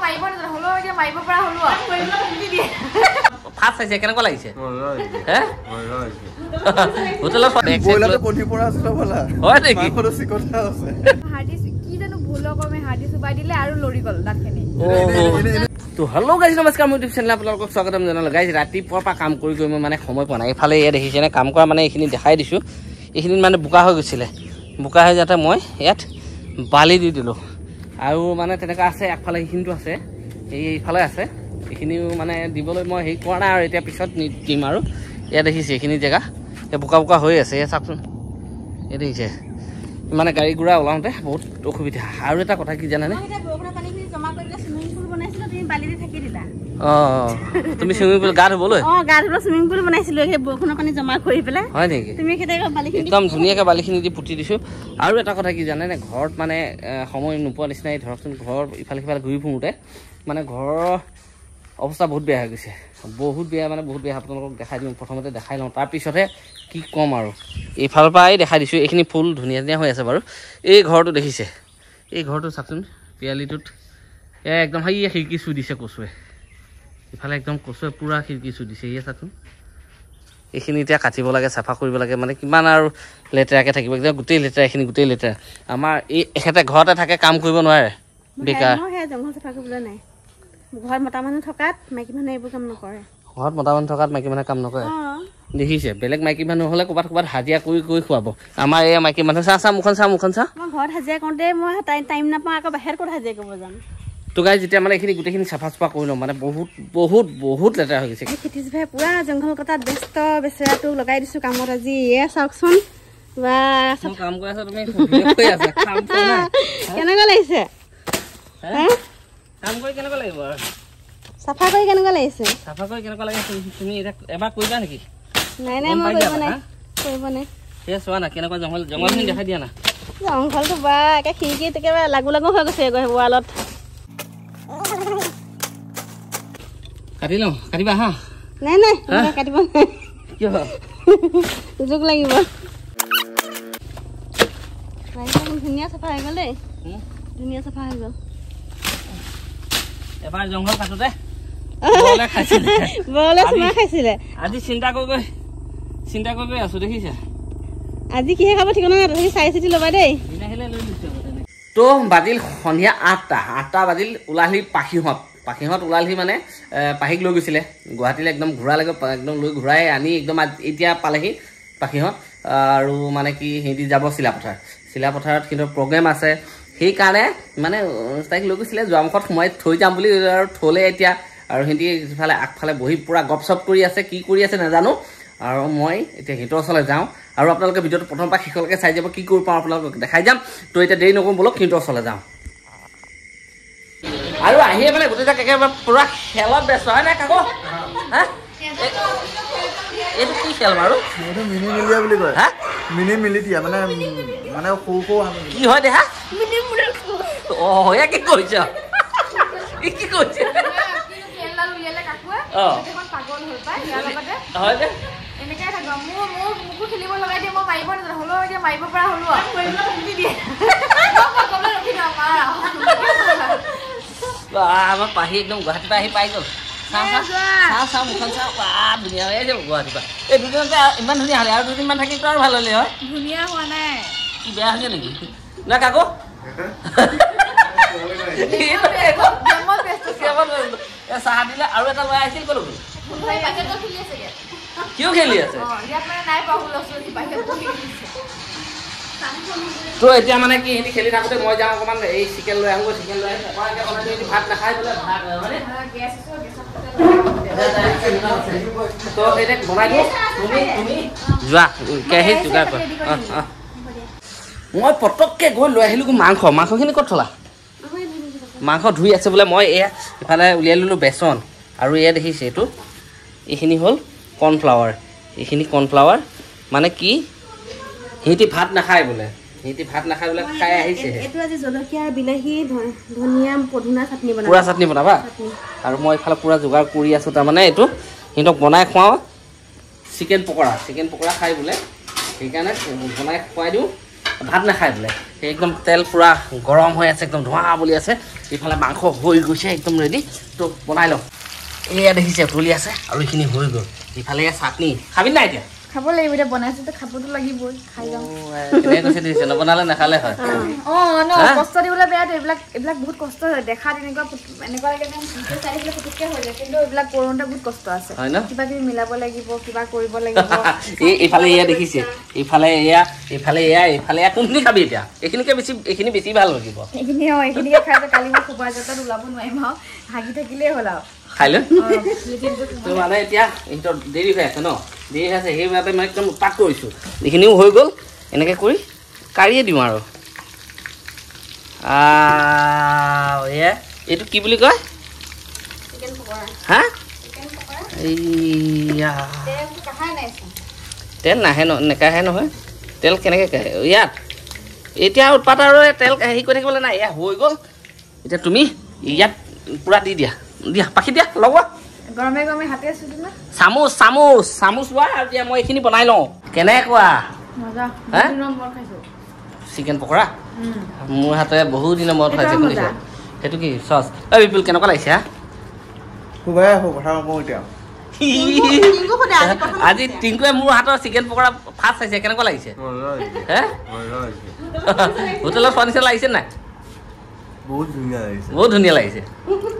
মাৰিব নাজানো হলো এতিয়া মাৰিব পৰা হলো ফাষ্ট চাইছে কেনেকুৱা লাগিছে হে হোটেলত বইলাৰটো কণী পৰা আছিল বলা হয় নেকি মাংসটো চিকটা আছে হাৰ্ডি কি জানো ভুল কমে হাৰ্ডি চুবাই দিলে আৰু লৰি গল দাঁতখিনি তো হেল্ল' গাইজ নমস্কাৰ মোৰ ইউটিউব চেনেল আপোনালোকক স্বাগতম জনালোঁ গাইজ ৰাতিপুৱাৰ পৰা কাম কৰি মই মানে সময় পোৱা নাই এইফালে এয়া দেখিছেনে কাম কৰা মানে এইখিনি দেখাই দিছোঁ এইখিনিত মানে বোকা হৈ গৈছিলে বোকা হৈ যাতে মই ইয়াত বালি দি দিলোঁ আৰু মানে তেনেকুৱা আছে একফালে এইখিনিতো আছে এইফালে আছে এইখিনিও মানে দিবলৈ মই হেৰি কৰা নাই আৰু এতিয়া পিছত দিম আৰু এয়া দেখিছে এইখিনি জেগা এই বোকা বোকা হৈ আছে এয়া চাওকচোন এই দেখিছে মানে গাড়ী ঘোঁৰা ওলাওঁতে বহুত অসুবিধা আৰু এটা কথা কি জানেনে তুমি সুইমিং পুল গা ধুবলৈ গা ধুব সুইমিং পুল বনাইছিলো সেই বৰষুণৰ পানী জমা কৰি পেলাই হয় নেকি তুমি একদম ধুনীয়াকৈ বালিখিনি দি পুতি দিছোঁ আৰু এটা কথা কি জানেনে ঘৰত মানে সময় নোপোৱা নিচিনাই ধৰকচোন ঘৰ ইফালে সিফালে ঘূৰি ফুৰোঁতে মানে ঘৰৰ অৱস্থা বহুত বেয়া হৈ গৈছে বহুত বেয়া মানে বহুত বেয়া আপোনালোকক দেখাই দিওঁ প্ৰথমতে দেখাই লওঁ তাৰপিছতহে কি ক'ম আৰু এইফালৰ পৰাই দেখাই দিছোঁ এইখিনি ফুল ধুনীয়া ধুনীয়া হৈ আছে বাৰু এই ঘৰটো দেখিছে এই ঘৰটো চাচোন পিয়ালিটোত একদম সেই খিৰিকী চুই দিছে কচুৱে ইফালে একদম কচুৱে পূৰা খিৰিকী চুই দিছে ইয়ে চাচোন এইখিনি এতিয়া কাটিব লাগে চাফা কৰিব লাগে মানে কিমান আৰু লেতেৰাকৈ থাকিব একদম গোটেই লেতেৰা এইখিনি গোটেই লেতেৰা আমাৰ এই এখেতে ঘৰতে থাকে কাম কৰিব নোৱাৰে বেকাৰ জংঘল চাফা কৰিবলৈ নাই ঘৰত মতা মানুহ থকাত মাইকী মানুহে এইবোৰ কাম নকৰে ঘৰত মতা মানুহ থকাত মাইকী মানুহে কাম নকৰে দেখিছে বেলেগ মাইকী মানুহ হ'লে ক'ৰবাত ক'ৰবাত হাজিৰা কৰি কৰি খুৱাব আমাৰ এই মাইকী মানুহ চা মুখন চা মই ঘৰত হাজিৰা কৰোঁতে মই টাইম নাপাওঁ আকৌ বাহিৰত ক'ত হাজিৰা কৰিব যাম তো গাই যেতিয়া মানে এইখিনি গোটেইখিনি চাফা চাফা কৰি লওঁ মানে বহুত বহুত বহুত লেতেৰা হৈ গৈছে খেতিছ ভাই পুৰা জংঘল কটাত ব্যস্ত বেচেৰাটো লগাই দিছোঁ কামত আজি এয়া চাওকচোন বা কাম কৰি আছা তুমি কেনেকুৱা লাগিছে কাম কৰি কেনেকুৱা লাগিব আৰু চাফা কৰি কেনেকুৱা লাগিছে চাফা কৰি কেনেকুৱা লাগিছে তুমি এতিয়া এবাৰ কৰিবা নেকি নাই মই কৰিব নাই সেই চোৱা না কেনেকুৱা জংঘলখিনি দেখাই দিয়া না জংঘলটো বা একে খিৰিকীত একেবাৰে লাগু লাগু হৈ গৈছে ৱালত কাটি লওঁ কাটিবা হা নাই কাটিব নাই কিয় জোক লাগিব ধুনীয়া চাফা হৈ গ'ল দেই ধুনীয়া চাফা হৈ গ'ল এবাৰ জংঘল কাটোতে বৰলে চুমা খাইছিলে আজি চিন্তা কৰি আছো দেখিছে আজি কিহে খাব ঠিকনা নাই তথাপি চাই চিতি ল'বা দেই তো বাজিল সন্ধিয়া 8টা বাজিল ওলালহি পাখিহঁত ওলালহি মানে পাখিক লৈ গৈছিলে গুৱাহাটীলৈ একদম ঘূৰালৈকে একদম লৈ ঘূৰাই আনি একদম এতিয়া পালেহি পাখিহঁত আৰু মানে কি সিহঁতি যাব চিলাপথাৰত কিন্তু প্ৰগ্ৰেম আছে সেইকাৰণে মানে তাইক লৈ গৈছিলে যোৱামুখত সোমাই থৈ যাম বুলি আৰু থ'লে এতিয়া আৰু সিহঁতি সিফালে আগফালে বহি পূৰা গপ চপ কৰি আছে কি কৰি আছে নাজানো আৰু মই এতিয়া সিহঁতৰ ওচৰলৈ যাওঁ আৰু আপোনালোকে ভিডিঅ'টো প্ৰথমৰ পৰা শেষলৈকে চাই যাব কি কৰিব পাৰোঁ আপোনালোকক দেখাই যাম তো এতিয়া দেৰি নকৰোঁ বলক সিহঁতৰ ওচৰলৈ যাওঁ আৰু আহিয়ে মানে গোটেইজাক একেবাৰে পূৰা খেলত ব্যস্ত হয় নাই কাকো হা এইটো কি খেল বাৰু এইটো মিনি মিলিয়া বুলি কয় হা মিনি মিলিটিয়া মানে সৰু কি হয় দেহা এয়া কি কৰিছ কি কৰিছে হয় দে এনেকৈ থাকিব মোকো খেলিব লগাই দিয়ে মই মাৰিব নাজানো হ'লেও এতিয়া মাৰিব পৰা হ'লো আমাৰ পাহি একদম গুৱাহাটীৰ পৰা আহি পাই গ'ল চাওঁ মুখন চাওঁ ধুনীয়া হৈ আহিছে গুৱাহাটীৰ পৰা এই দুদিনতে ইমান ধুনীয়া হ'লে আৰু দুদিনমান থাকি আৰু ভাল হ'লে হয় ধুনীয়া হোৱা নাই কি বেয়া হৈছে নেকি না কাকো চাহ দিলে আৰু এটা লৈ আহিছিল ক'লো কিয় খেলি আছে তো এতিয়া মানে কি সিহঁতি খেলি থাকোঁতে মই যাওঁ অকণমান এই চিকেন লৈ আহোঁ চিকেন লৈ আহি ভাত নাখাই বোলে ভাত তো এতিয়া বনাই দিওঁ তুমি যোৱা কেৰাহীত যোগাৰ কৰা মই পটককৈ গৈ লৈ আহিলোঁ মাংসখিনি ক'ত থলা মাংস ধুই আছে বোলে মই এয়া ইফালে উলিয়াই ল'লোঁ বেচন আৰু এয়া দেখিছে এইখিনি হ'ল কৰ্ণফ্লাৱাৰ মানে কি সিহঁতি ভাত নাখায় বোলে খাই আহিছে পূৰা চাটনি বনাবা আৰু মই এইফালে পূৰা যোগাৰ কৰি আছোঁ তাৰমানে এইটো সিহঁতক বনাই খুৱাওঁ চিকেন পকৰা খাই বোলে সেইকাৰণে বনাই খুৱাই দিওঁ ভাত নাখায় বোলে সেই একদম তেল পূৰা গৰম হৈ আছে একদম ধোঁৱা বুলি আছে ইফালে মাংস হৈ গৈছে একদম ৰেডি তো বনাই লওঁ এয়া দেখিছে ফুলি আছে আৰু এইখিনি হৈ গ'ল ইফালে চাটনি খাবি নাই এতিয়া খাব লাগিব এতিয়া বনাইছো তো খাবতো লাগিবই খাই যাওঁ কেনে কৈছে দিছে নবনালে নাখালে হয় ন কষ্ট দিবলৈ বেয়া এইবিলাক বহুত কষ্ট হয় দেখা এনেকুৱা লাগে যে চাইছিলে পুতুককে হৈ যায় কিন্তু এইবিলাক কৰোঁতে বহুত কষ্ট আছে কিবা কিবি মিলাব লাগিব কিবা কৰিব লাগিব এইফালে এয়া দেখিছে এইফালে এয়া কোনখিনি খাবি এতিয়া এইখিনি বেছি ভাল লাগিব এইখিনিকে খাই কালি মই খোবা যাত্ৰাত ওলাব নোৱাৰিম আৰু হাগি থাকিলেই হ'ল আৰু খাই লৈ তো মানে এতিয়া এইটোৰ দেৰি হৈ আছে ন দেৰি হৈ আছে সেইবাবে মই একদম উৎপাত কৰিছোঁ এইখিনিও হৈ গ'ল এনেকৈ কৰি কাঢ়িয়ে দিওঁ আৰু এয়া এইটো কি বুলি কয় হা এইয়া তেল নাহে নেকাহে নহয় তেল কেনেকৈ কাঢ়ে ইয়াত এতিয়া উৎপাত আৰু তেল হেৰি কৰি থাকিবলৈ নাই এয়া হৈ গ'ল এতিয়া তুমি ইয়াত পূৰা দি দিয়া পাখি দিয়া লগোৱা গৰমে গৰমে হাতে আছো না চামুচ লোৱা আৰু এতিয়া মই এইখিনি বনাই লওঁ কেনেকুৱা মজা নম্বৰ খাইছো চিকেন পকৰা মোৰ হাতে বহুত দিনৰ মূৰত খাইছে শুনিছে সেইটো কি চচ বিপুল কেনেকুৱা লাগিছে হা খুবাই আহো কথা কওঁ এতিয়া আজি টিংকুৱে মোৰ হাতৰ চিকেন পকৰা ফাৰ্ষ্ট চাইছে কেনেকুৱা লাগিছে হে হোটেলত খোৱা নিচিনা লাগিছে নাই বহুত ধুনীয়া লাগিছে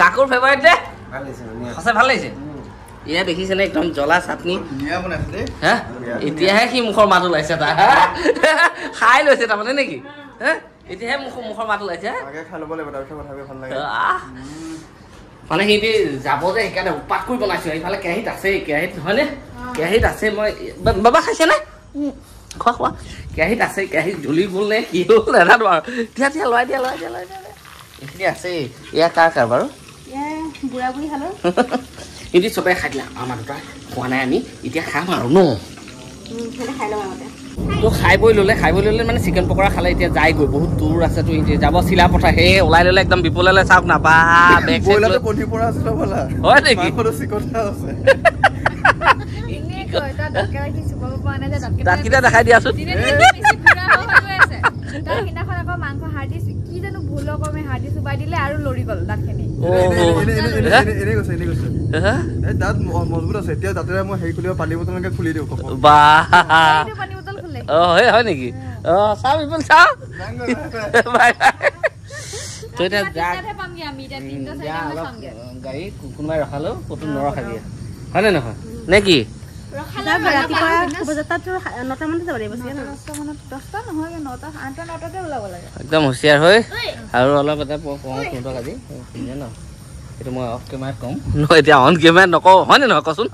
কাকুৰ ফেভাৰিট দে সঁচাই ভাল লাগিছে এয়া দেখিছেনে একদম জ্বলা চাটনি হা এতিয়াহে সি মুখৰ মাত ওলাইছে তাৰ খাই লৈছে তাৰমানে নেকি হা এতিয়াহে মুখৰ মাত ওলাইছে মানে সিহঁতি যাব যে সেইকাৰণে উৎপাত কৰি বনাইছো এইফালে কেৰাহীত আছে কেৰাহীত হয়নে কেৰাহীত আছে মই বাবা খাইছে নে খোৱা কেৰাহীত আছে কেৰাহীত জ্বলি গ'ল নে কি হ'ল নাজানো আৰু দিয়া লৰাই দিয়া এইখিনি আছে এয়া কাৰ বাৰু বুঢ়া বুঢ়ী খালো এতিয়া চবেই খাই দিলা আমাৰ দুটা খোৱা নাই আমি এতিয়া খাম আৰু ন তো খাই বৈ ল'লে মানে চিকেন পকৰা খালে এতিয়া যায়গৈ বহুত দূৰ আছে তো এতিয়া যাব চিলাপথাৰ সেই ওলাই ল'লে একদম বিপুললৈ চাওক না বা বেগ হয় নেকি দাঁতকেইটা দেখাই দিয়াচোন মাংস হাৰ্ডি কি জানো ভুল কমে হাৰ্ডি চুবাই দিলে আৰু লৰি গ'ল দাঁতখিনি দাঁত মজবুত আছে এতিয়া দাঁতেৰে মই হেৰি খুলিব পানী বটলকে খুলি দিওঁ পানী বটল খুলে হয় নেকি চাও বিপুল চাও তো এতিয়া গাড়ী কোনোবাই ৰখালেও ক'তো নৰখাবি হয়নে নহয় নে কি একদম হুঁচিয়াৰ হৈ আৰু অলপ এটা কওঁ সিহঁতক আজি ন এইটো মই অফ কেমেৰাত ক'ম এতিয়া অন কেমেৰাত নকওঁ হয়নে নহয় কচোন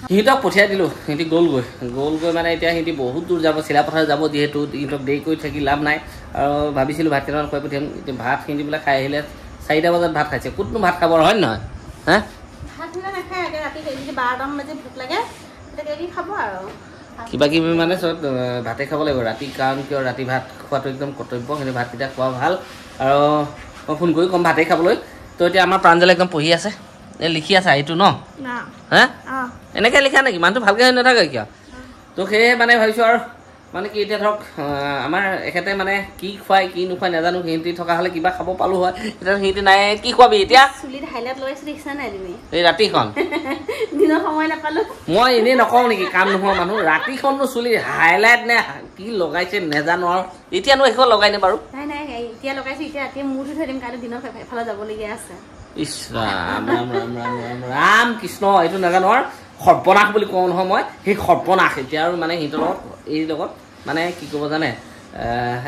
সিহঁতক পঠিয়াই দিলোঁ সিহঁতি গ'লগৈ মানে এতিয়া সিহঁতি বহুত দূৰ যাব চিলাপথাৰ যাব যিহেতু সিহঁতক দেৰি কৰি থাকি লাভ নাই আৰু ভাবিছিলোঁ ভাত কেইটামান খুৱাই পঠিয়াম এতিয়া ভাত সিহঁতি বোলে খাই আহিলে 4টা বজাত ভাত খাইছে ক'তনো ভাত খাব হয় নে নহয় হা কিবা কিবি মানে চব ভাতে খাব লাগিব ৰাতি কাৰণ কিয় ৰাতি ভাত খোৱাটো একদম কৰ্তব্য কিন্তু ভাতকেইটা খোৱা ভাল আৰু মই ফোন কৰি ক'ম ভাতেই খাবলৈ তো এতিয়া আমাৰ প্ৰাঞ্জলে একদম পঢ়ি আছে লিখি আছে এইটো ন হা এনেকৈ লিখা নেকি মানুহটো ভালকৈ হৈ নাথাকে কিয় তো সেয়ে মানে ভাবিছোঁ আৰু মানে কি এতিয়া ধৰক আমাৰ এখেতে মানে কি খুৱাই কি নোখুৱাই নাজানো সিহঁতি থকা হ'লে কিবা খাব পালোঁ হয় এতিয়া সিহঁতি নাই কি খুৱাবি এতিয়া এই ৰাতিখন মই এনেই নকওঁ নেকি কাম নোহোৱা মানুহ ৰাতিখননো চুলি হাইলাইট নে কি লগাইছে নাজানো আৰু এতিয়ানো সেইখন লগাই নে বাৰু ইছ ৰাম ৰাম কৃষ্ণ এইটো নাজানো আৰু সৰ্বনাশ বুলি কওঁ নহয় মই সেই সৰ্বনাশ এতিয়া আৰু মানে সিহঁতৰ লগত এই লগত মানে কি ক'ব জানে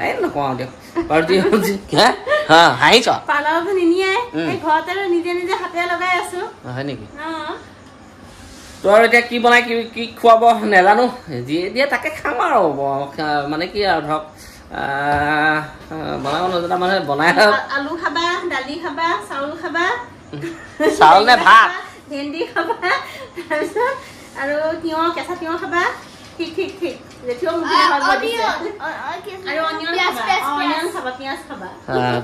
এই নকওঁ আৰু দিয়ক বাৰু হাঁহিছ হয় নেকি তো আৰু এতিয়া কি বনাই কি খুৱাব নাজানো যিয়ে দিয়ে তাকে খাম আৰু মানে কি আৰু ধৰক বনাব নজনা মানুহে বনাই আলু খাবা দালি খাবা চাউল খাবা চাউল নে ভাত ভেন্দি খাবা তাৰপিছত আৰু তিয়ঁহ কেঁচা তিয়ঁহ খাবা ঠিক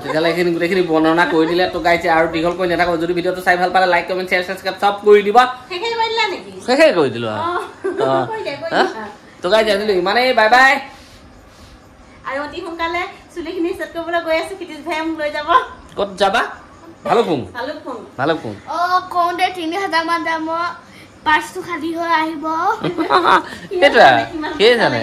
তেতিয়াহ'লে এইখিনি গোটেইখিনি বৰ্ণনা কৰি দিলে তো গাইছে আৰু দীঘল কৰি নাথাকো যদি ভিডিঅ'টো চাই ভাল পালে লাইক কমেণ্ট শ্বেয়াৰ ছাবস্ক্ৰাইব চব কৰি দিবা শেষে কৰি দিলোঁ তো গাইছে আজিলৈ ইমানেই বাই বাই আৰু অতি সোনকালে চুলিখিনি চেট কৰিবলৈ গৈ আছো কিটিছ ভাই মোক লৈ যাব ক'ত যাবা ভালুকপুং কওঁতে 3000 মান দাম পাৰ্চটো খালী হৈ আহিব সেইটোৱে সেই জানে